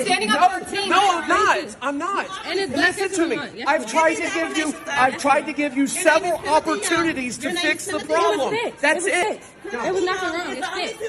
standing up for team. No, I'm not. I'm not. Listen to me. I've tried to give you several opportunities to fix the problem. That's it. It was nothing wrong. It's fixed.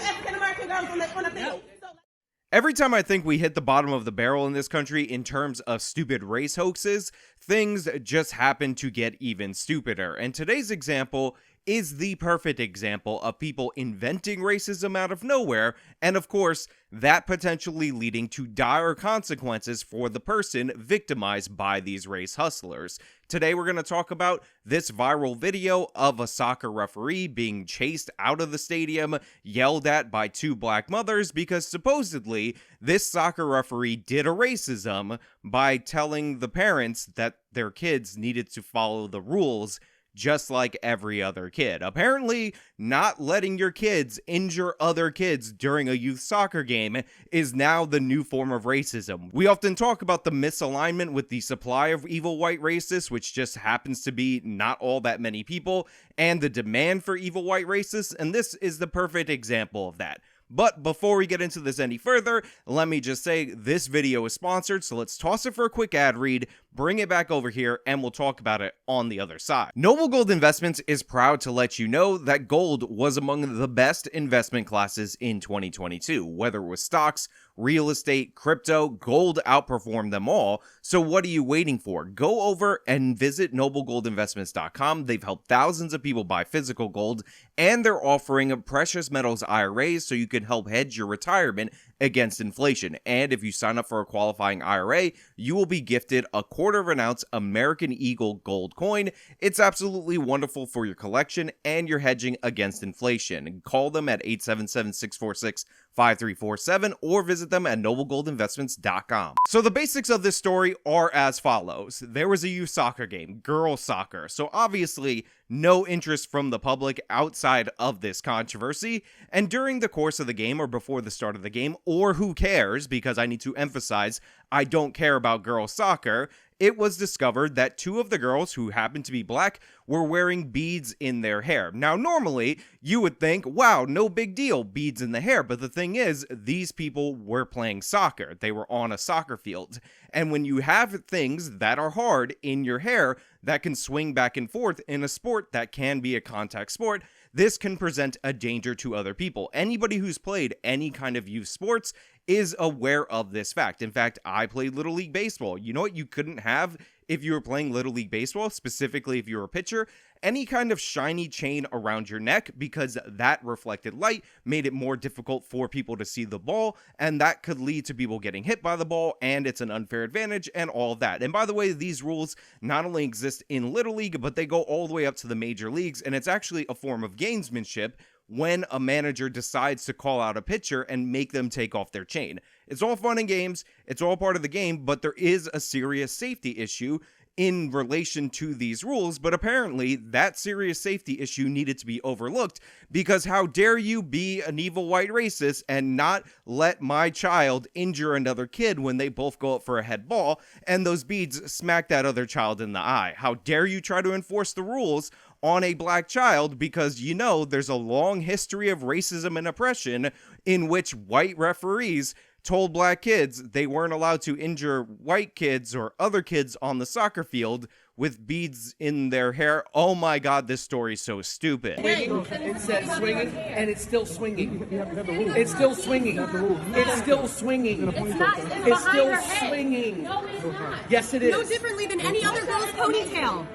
Every time I think we hit the bottom of the barrel in this country in terms of stupid race hoaxes, things just happen to get even stupider. And today's example is the perfect example of people inventing racism out of nowhere, and of course, that potentially leading to dire consequences for the person victimized by these race hustlers. Today we're going to talk about this viral video of a soccer referee being chased out of the stadium, yelled at by two black mothers because supposedly this soccer referee did a racism by telling the parents that their kids needed to follow the rules just like every other kid. Apparently, not letting your kids injure other kids during a youth soccer game is now the new form of racism. We often talk about the misalignment with the supply of evil white racists, which just happens to be not all that many people, and the demand for evil white racists, and this is the perfect example of that. But before we get into this any further, let me just say this video is sponsored, so let's toss it for a quick ad read, bring it back over here, and we'll talk about it on the other side. Noble Gold Investments is proud to let you know that gold was among the best investment classes in 2022. Whether it was stocks, real estate, crypto, gold outperformed them all. So what are you waiting for? Go over and visit noblegoldinvestments.com. They've helped thousands of people buy physical gold, and they're offering precious metals IRAs so you can help hedge your retirement against inflation. And if you sign up for a qualifying IRA, you will be gifted a 1/4 ounce American Eagle gold coin. It's absolutely wonderful for your collection and your hedging against inflation. Call them at 877-646-5347 or visit them at noblegoldinvestments.com. So the basics of this story are as follows. There was a youth soccer game, girls soccer. So obviously no interest from the public outside of this controversy. And during the course of the game or before the start of the game, or who cares, because I need to emphasize I don't care about girls soccer, it was discovered that two of the girls who happened to be black were wearing beads in their hair. Now, normally, you would think, wow, no big deal, beads in the hair. But the thing is, these people were playing soccer. They were on a soccer field. And when you have things that are hard in your hair that can swing back and forth in a sport that can be a contact sport, this can present a danger to other people. Anybody who's played any kind of youth sports is aware of this fact. In fact, I played Little League Baseball. You know what you couldn't have if you were playing Little League Baseball, specifically if you were a pitcher? Any kind of shiny chain around your neck, because that reflected light made it more difficult for people to see the ball, and that could lead to people getting hit by the ball, and it's an unfair advantage and all of that. And by the way, these rules not only exist in Little League, but they go all the way up to the major leagues, and it's actually a form of gamesmanship when a manager decides to call out a pitcher and make them take off their chain. It's all fun and games, it's all part of the game, but there is a serious safety issue in relation to these rules, but apparently that serious safety issue needed to be overlooked, because how dare you be an evil white racist and not let my child injure another kid when they both go up for a head ball and those beads smack that other child in the eye? How dare you try to enforce the rules on a black child, because you know there's a long history of racism and oppression in which white referees told black kids they weren't allowed to injure white kids or other kids on the soccer field with beads in their hair. Oh my god, this story's so stupid. It says swinging, and it's still swinging. It's still swinging. It's still swinging. It's still swinging. No, it's not. Yes, it is. No differently than any other girl's ponytail.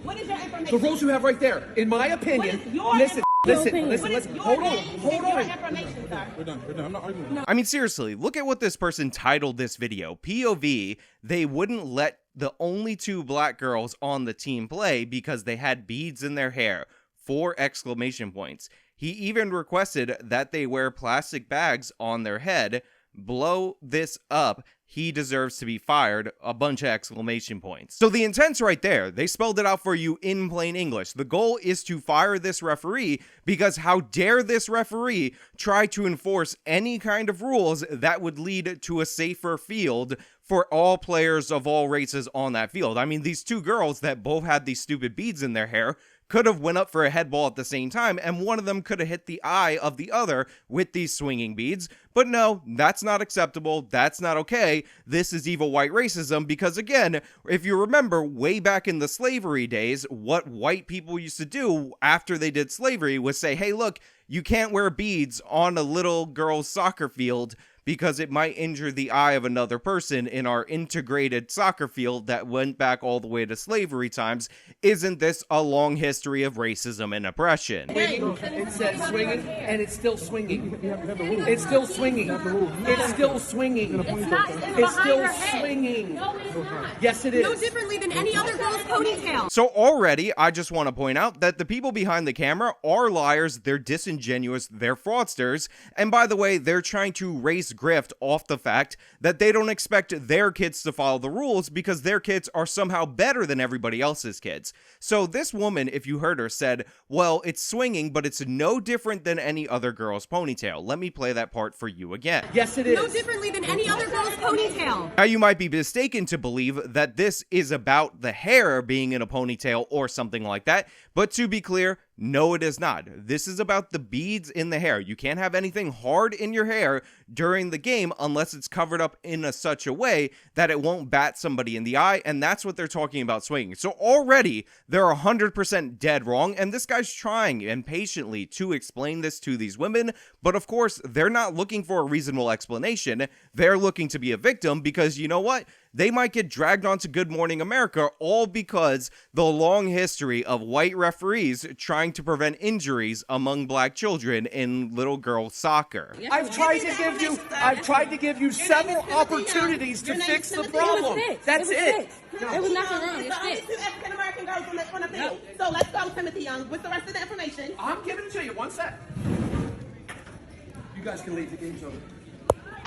What is your information? The rules you have right there, in my opinion. Listen. Hold on. Information, sir. We're done. I'm not arguing. I mean, seriously, look at what this person titled this video. POV, they wouldn't let the only two black girls on the team play because they had beads in their hair. 4 exclamation points. He even requested that they wear plastic bags on their head. Blow this up. He deserves to be fired. A bunch of exclamation points. So the intent's right there. They spelled it out for you in plain English. The goal is to fire this referee, because how dare this referee try to enforce any kind of rules that would lead to a safer field for all players of all races on that field. I mean, these two girls that both had these stupid beads in their hair could have went up for a head ball at the same time, and one of them could have hit the eye of the other with these swinging beads. But no, that's not acceptable. That's not okay. This is evil white racism because, again, if you remember way back in the slavery days, what white people used to do after they did slavery was say, hey, look, you can't wear beads on a little girl's soccer field because it might injure the eye of another person in our integrated soccer field that went back all the way to slavery times. Isn't this a long history of racism and oppression? It says swinging, and it's still swinging. It's still swinging. It's still swinging. It's still swinging. No, it's not. Yes, it is. No differently than any other girl's ponytail. So already, I just want to point out that the people behind the camera are liars, they're disingenuous, they're fraudsters, and by the way, they're trying to race grift off the fact that they don't expect their kids to follow the rules because their kids are somehow better than everybody else's kids. So this woman, if you heard her, said, well, it's swinging, but it's no different than any other girl's ponytail. Let me play that part for you again. Yes, it is. No differently than any other girl's ponytail. Now, you might be mistaken to believe that this is about the hair being in a ponytail or something like that, but to be clear, no, it is not. This is about the beads in the hair. You can't have anything hard in your hair during the game unless it's covered up in such a way that it won't bat somebody in the eye, and that's what they're talking about swinging. So already, they're 100% dead wrong, and this guy's trying impatiently to explain this to these women, but of course, they're not looking for a reasonable explanation. They're looking to be a victim because, you know what? They might get dragged onto Good Morning America all because the long history of white referees trying to prevent injuries among black children in little girl soccer. I've tried to give you several opportunities to fix the problem. That's it. It was nothing wrong. It's the only two African American girls on the field. So let's go, Timothy Young, with the rest of the information. I'm giving it to you. One sec. You guys can leave. The game's over.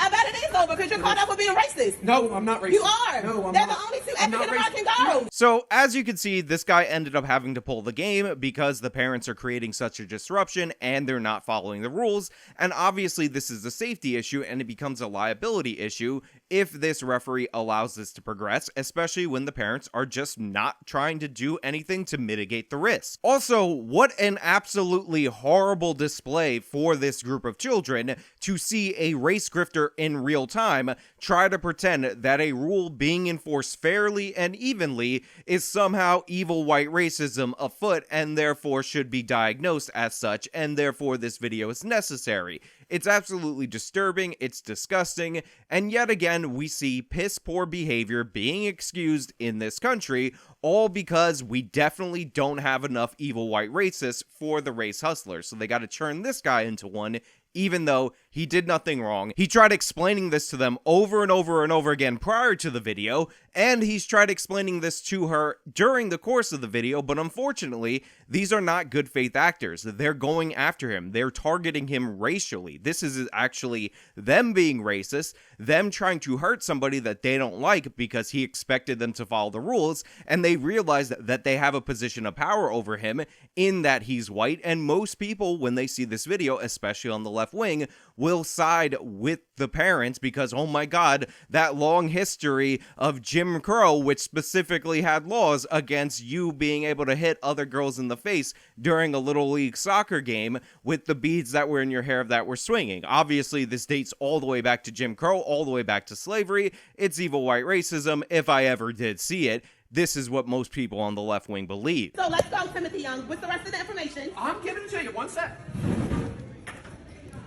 I bet it is over because you're caught up with being racist. No, I'm not racist. You are. No, I'm They're not. the only two I'm not African American racist. girls. So, as you can see, this guy ended up having to pull the game because the parents are creating such a disruption and they're not following the rules. And obviously, this is a safety issue and it becomes a liability issue if this referee allows this to progress, especially when the parents are just not trying to do anything to mitigate the risk. Also, what an absolutely horrible display for this group of children to see a race grifter in real time try to pretend that a rule being enforced fairly and evenly is somehow evil white racism afoot and therefore should be diagnosed as such, and therefore this video is necessary. It's absolutely disturbing, it's disgusting, and yet again we see piss poor behavior being excused in this country, all because we definitely don't have enough evil white racists for the race hustlers, so they gotta turn this guy into one, even though he did nothing wrong. He tried explaining this to them over and over and over again prior to the video, and he's tried explaining this to her during the course of the video, but unfortunately, these are not good faith actors. They're going after him. They're targeting him racially. This is actually them being racist, them trying to hurt somebody that they don't like because he expected them to follow the rules, and they realize that they have a position of power over him in that he's white, and most people, when they see this video, especially on the left wing, will side with the parents because, oh my god, that long history of Jim Crow, which specifically had laws against you being able to hit other girls in the face during a little league soccer game with the beads that were in your hair that were swinging. Obviously, this dates all the way back to Jim Crow, all the way back to slavery. It's evil white racism, if I ever did see it. This is what most people on the left wing believe. So let's go, Timothy Young, with the rest of the information. I'm giving it to you. One sec.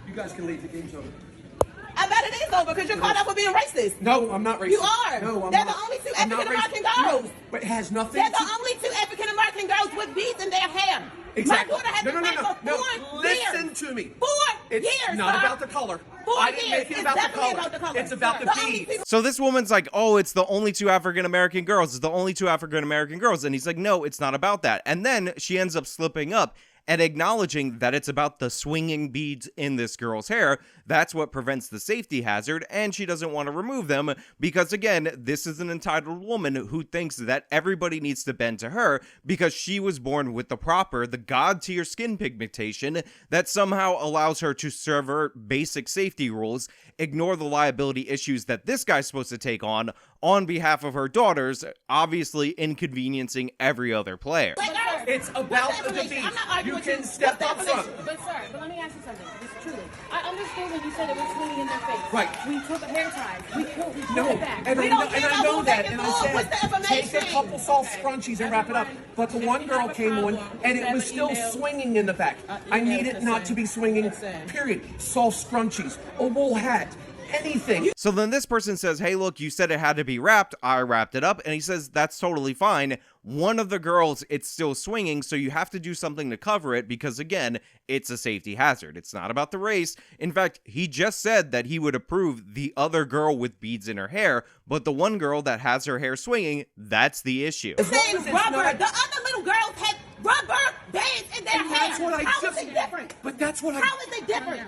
You guys can leave. The game's over. I bet it is over because you're caught up with being racist. No, I'm not racist. You are. No, I'm They're not. the only two I'm not African American racist. girls. No, but it has nothing They're to... the only two African American girls with beads in their hair. Exactly. My daughter has been playing for 4 years. Listen to me. 4 It's years, not sir. about the color. 4 I didn't years. make it It's about the definitely color. about the color. It's about the only beads. people- So this woman's like, oh, it's the only two African American girls. It's the only two African American girls. And he's like, no, it's not about that. And then she ends up slipping up and acknowledging that it's about the swinging beads in this girl's hair. That's what prevents the safety hazard, and she doesn't want to remove them because, again, this is an entitled woman who thinks that everybody needs to bend to her because she was born with the god-tier skin pigmentation that somehow allows her to subvert basic safety rules, ignore the liability issues that this guy's supposed to take on behalf of her daughters, obviously inconveniencing every other player. Like, It's about What's the the information? beats. I'm not arguing You with can you. step What's up the front. information? But sir, but let me ask you something. Just truly, I understood when you said it was swinging in their face. Right. We took a hair ties. We pulled No, it back. and We I don't know, care and I about know who's that, taking and I full. What's the said, take a information? couple soft scrunchies and wrap it up. But the one girl came on, and it was still swinging in the back. I need it not to be swinging, period. Soft scrunchies, a wool hat, anything. So then this person says, hey, look, you said it had to be wrapped. I wrapped it up. And he says, that's totally fine. One of the girls, it's still swinging, so you have to do something to cover it because, again, it's a safety hazard. It's not about the race. In fact, he just said that he would approve the other girl with beads in her hair, but the one girl that has her hair swinging, that's the issue. Saying as it's rubber. not- The other little girls had rubber bands in their And hair. that's what I How just is it different? But that's what How is it different?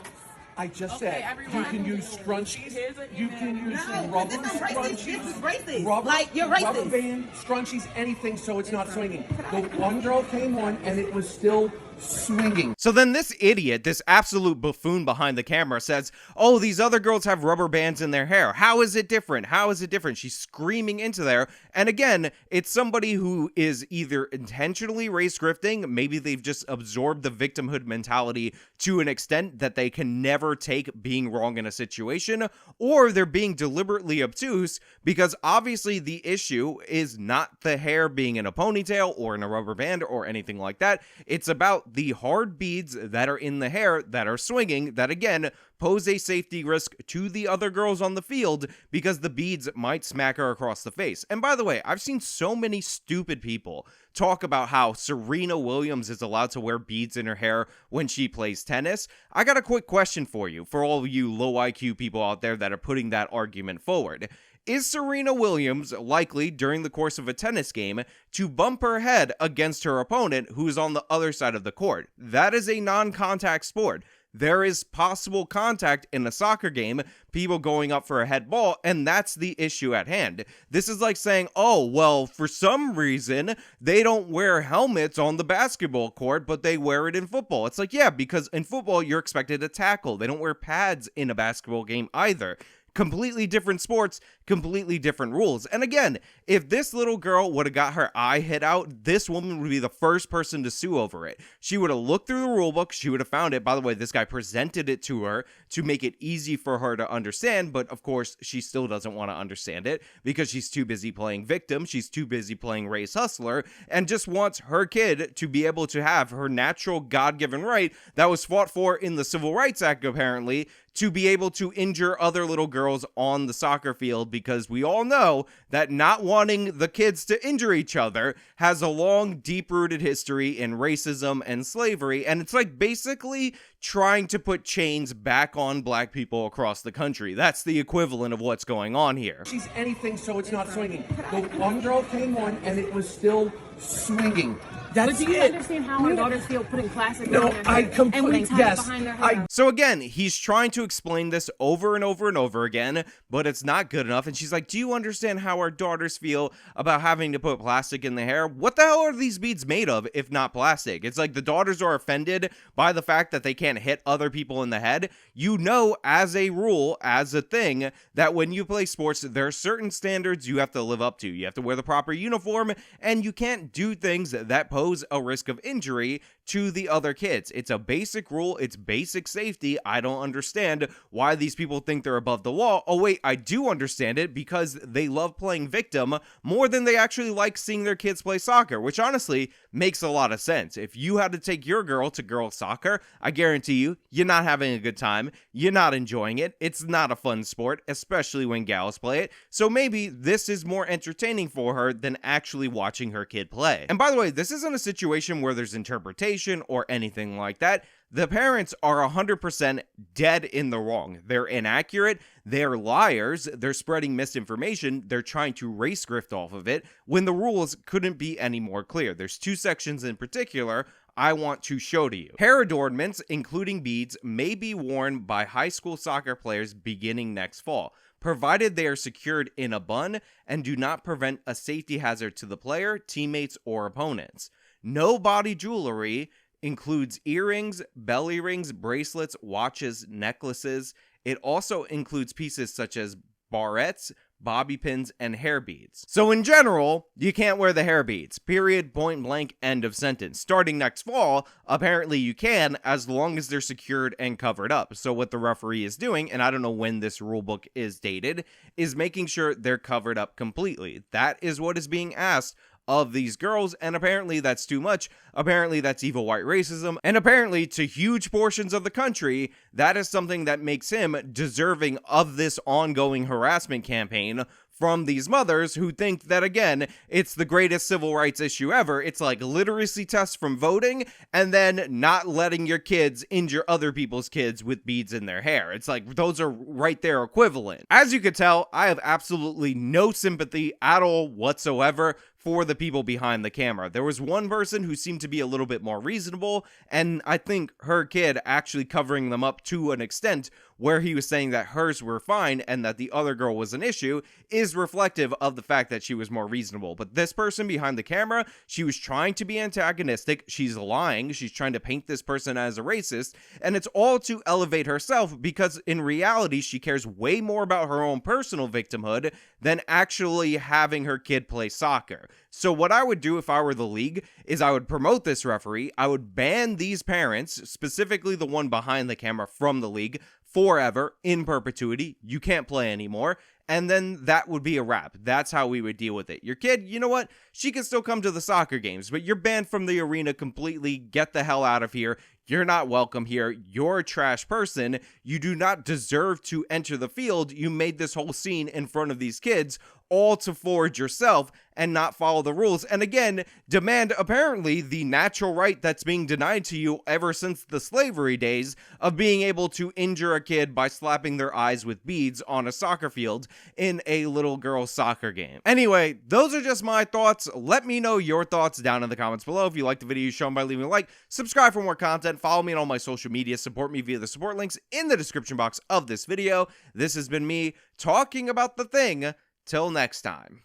I just said. You can use scrunchies. You can use No, rubber this is racist. scrunchies. This is racist. Rubber, Like, you're rubber racist. band, scrunchies, anything so it's not swinging. The one girl came on and it was still swinging. So then this idiot, this absolute buffoon behind the camera says, oh, these other girls have rubber bands in their hair. How is it different? How is it different? She's screaming into there. And again, it's somebody who is either intentionally race grifting, maybe they've just absorbed the victimhood mentality to an extent that they can never take being wrong in a situation, or they're being deliberately obtuse because obviously the issue is not the hair being in a ponytail or in a rubber band or anything like that. It's about the hard beads that are in the hair that are swinging that, again, pose a safety risk to the other girls on the field because the beads might smack her across the face. And by the way, I've seen so many stupid people talk about how Serena Williams is allowed to wear beads in her hair when she plays tennis. I got a quick question for you, for all of you low IQ people out there that are putting that argument forward. Is Serena Williams likely, during the course of a tennis game, to bump her head against her opponent who's on the other side of the court? That is a non-contact sport. There is possible contact in a soccer game, people going up for a head ball, and that's the issue at hand. This is like saying, oh, well, for some reason, they don't wear helmets on the basketball court, but they wear it in football. It's like, yeah, because in football, you're expected to tackle. They don't wear pads in a basketball game either. Completely different sports, completely different rules. And again, if this little girl would have got her eye hit out, this woman would be the first person to sue over it. She would have looked through the rule book, she would have found it. By the way, this guy presented it to her to make it easy for her to understand, but of course, she still doesn't want to understand it because she's too busy playing victim, she's too busy playing race hustler, and just wants her kid to be able to have her natural God-given right that was fought for in the Civil Rights Act, apparently, to be able to injure other little girls on the soccer field, because we all know that not wanting the kids to injure each other has a long, deep-rooted history in racism and slavery, and it's like basically trying to put chains back on black people across the country. That's the equivalent of what's going on here. She's anything so it's not swinging. The one girl came on and it was still swinging. That's But do you it. understand how our daughters feel putting plastic No, on their I hair completely- and we tie yes, it behind their I- hair? So again, he's trying to explain this over and over and over again, but it's not good enough. And she's like, do you understand how our daughters feel about having to put plastic in the hair? What the hell are these beads made of if not plastic? It's like the daughters are offended by the fact that they can't hit other people in the head. You know, as a rule, as a thing, that when you play sports, there are certain standards you have to live up to. You have to wear the proper uniform, and you can't do things that pose a risk of injury to the other kids. It's a basic rule. It's basic safety. I don't understand why these people think they're above the law. Oh wait, I do understand it, because they love playing victim more than they actually like seeing their kids play soccer, which honestly makes a lot of sense. If you had to take your girl to girls soccer, I guarantee you, you're not having a good time. You're not enjoying it. It's not a fun sport, especially when gals play it. So maybe this is more entertaining for her than actually watching her kid play. And by the way, this isn't a situation where there's interpretation or anything like that. The parents are 100% dead in the wrong. They're inaccurate, they're liars, they're spreading misinformation, they're trying to race grift off of it when the rules couldn't be any more clear. There's two sections in particular I want to show to you. Hair adornments, including beads, may be worn by high school soccer players beginning next fall, provided they are secured in a bun and do not present a safety hazard to the player, teammates, or opponents. No body jewelry includes earrings, belly rings, bracelets, watches, necklaces. It also includes pieces such as barrettes, bobby pins, and hair beads. So in general, you can't wear the hair beads. Period, point blank, end of sentence. Starting next fall, apparently you can, as long as they're secured and covered up. So what the referee is doing, and I don't know when this rule book is dated, is making sure they're covered up completely. That is what is being asked of these girls, and apparently that's too much. Apparently that's evil white racism, and apparently to huge portions of the country, that is something that makes him deserving of this ongoing harassment campaign from these mothers who think that, again, it's the greatest civil rights issue ever. It's like literacy tests from voting, and then not letting your kids injure other people's kids with beads in their hair. It's like, those are right there equivalent. As you could tell, I have absolutely no sympathy at all whatsoever for the people behind the camera. There was one person who seemed to be a little bit more reasonable, and I think her kid actually covering them up to an extent where he was saying that hers were fine and that the other girl was an issue is reflective of the fact that she was more reasonable. But this person behind the camera, she was trying to be antagonistic, she's lying, she's trying to paint this person as a racist, and it's all to elevate herself because in reality she cares way more about her own personal victimhood than actually having her kid play soccer. So what I would do if I were the league is I would promote this referee, I would ban these parents, specifically the one behind the camera, from the league forever, in perpetuity. You can't play anymore. And then that would be a wrap. That's how we would deal with it. Your kid, you know what? She can still come to the soccer games, but you're banned from the arena completely. Get the hell out of here. You're not welcome here. You're a trash person. You do not deserve to enter the field. You made this whole scene in front of these kids all to forge yourself and not follow the rules. And again, demand apparently the natural right that's being denied to you ever since the slavery days of being able to injure a kid by slapping their eyes with beads on a soccer field in a little girl's soccer game. Anyway, those are just my thoughts. Let me know your thoughts down in the comments below. If you liked the video, show them by leaving a like, subscribe for more content, follow me on all my social media, support me via the support links in the description box of this video. This has been me talking about the thing. Till next time.